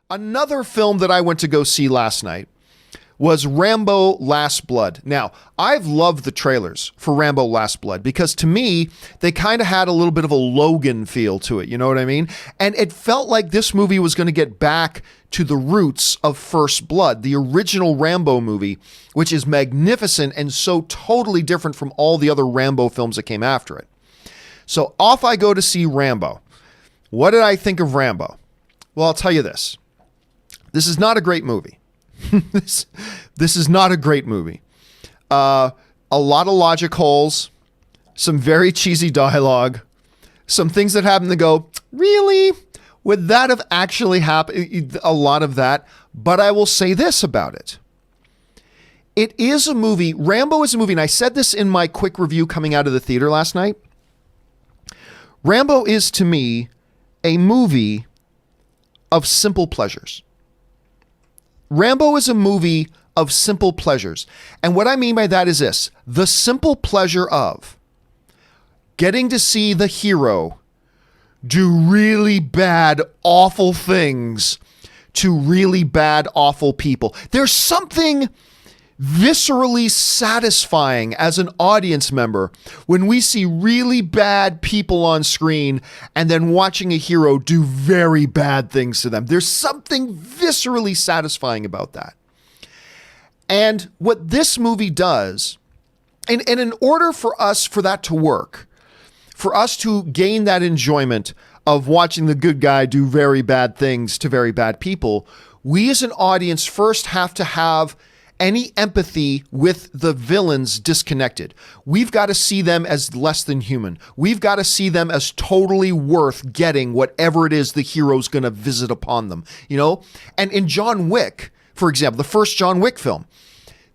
Another film that I went to go see last night was Rambo Last Blood. Now, I've loved the trailers for Rambo Last Blood because to me, they kind of had a little bit of a Logan feel to it. You know what I mean? And it felt like this movie was going to get back to the roots of First Blood, the original Rambo movie, which is magnificent and so totally different from all the other Rambo films that came after it. So off I go to see Rambo. What did I think of Rambo? Well, I'll tell you this. This is not a great movie. This is not a great movie. A lot of logic holes, some very cheesy dialogue, some things that happen to go, really? Would that have actually happened? A lot of that. But I will say this about it. It is a movie. Rambo is a movie. And I said this in my quick review coming out of the theater last night. Rambo is to me a movie of simple pleasures. Rambo is a movie of simple pleasures. And what I mean by that is this: the simple pleasure of getting to see the hero do really bad, awful things to really bad, awful people. There's something viscerally satisfying as an audience member when we see really bad people on screen and then watching a hero do very bad things to them. There's something viscerally satisfying about that. And what this movie does, and in order for that to work, for us to gain that enjoyment of watching the good guy do very bad things to very bad people, we as an audience first have to have any empathy with the villains disconnected. We've got to see them as less than human. We've got to see them as totally worth getting whatever it is the hero's going to visit upon them, you know? And in John Wick, for example, the first John Wick film,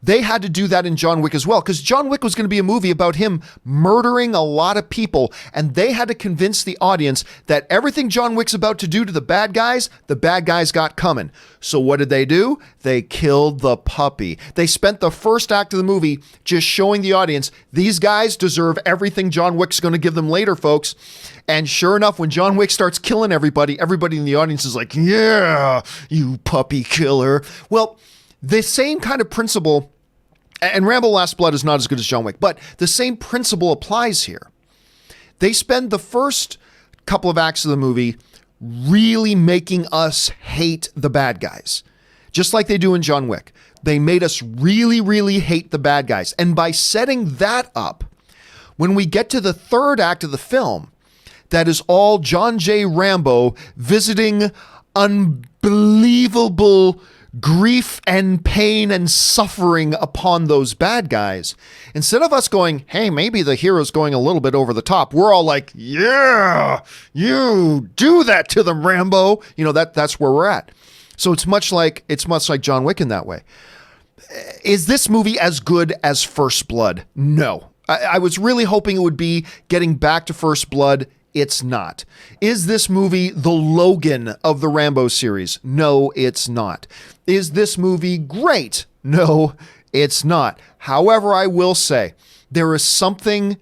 they had to do that in John Wick as well, because John Wick was going to be a movie about him murdering a lot of people, and they had to convince the audience that everything John Wick's about to do to the bad guys got coming. So what did they do? They killed the puppy. They spent the first act of the movie just showing the audience, these guys deserve everything John Wick's going to give them later, folks. And sure enough, when John Wick starts killing everybody in the audience is like, yeah, you puppy killer. Well, the same kind of principle, and Rambo Last Blood is not as good as John Wick, but the same principle applies here. They spend the first couple of acts of the movie really making us hate the bad guys, just like they do in John Wick. They made us really, really hate the bad guys. And by setting that up, when we get to the third act of the film, that is all John J. Rambo visiting unbelievable grief and pain and suffering upon those bad guys. Instead of us going, hey, maybe the hero's going a little bit over the top, we're all like, yeah, you do that to them, Rambo. You know, that's where we're at. So it's much like John Wick in that way. Is this movie as good as First Blood? No. I was really hoping it would be getting back to First Blood. It's not. Is this movie the Logan of the Rambo series? No, it's not. Is this movie great? No, it's not. However, I will say there is something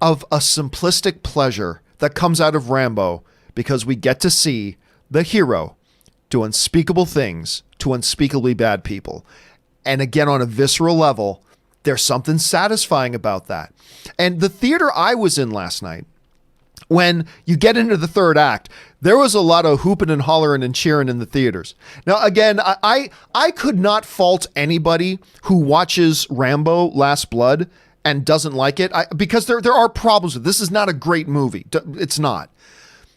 of a simplistic pleasure that comes out of Rambo because we get to see the hero do unspeakable things to unspeakably bad people. And again, on a visceral level, there's something satisfying about that. And the theater I was in last night, when you get into the third act, there was a lot of hooping and hollering and cheering in the theaters. Now, again, I could not fault anybody who watches Rambo Last Blood and doesn't like it, because there are problems with it. This is not a great movie. It's not.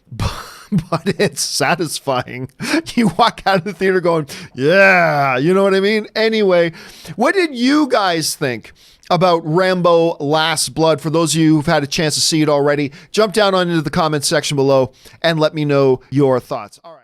But it's satisfying. You walk out of the theater going, yeah, you know what I mean? Anyway, what did you guys think about Rambo Last Blood? For those of you who've had a chance to see it already, jump down into the comments section below and let me know your thoughts. All right.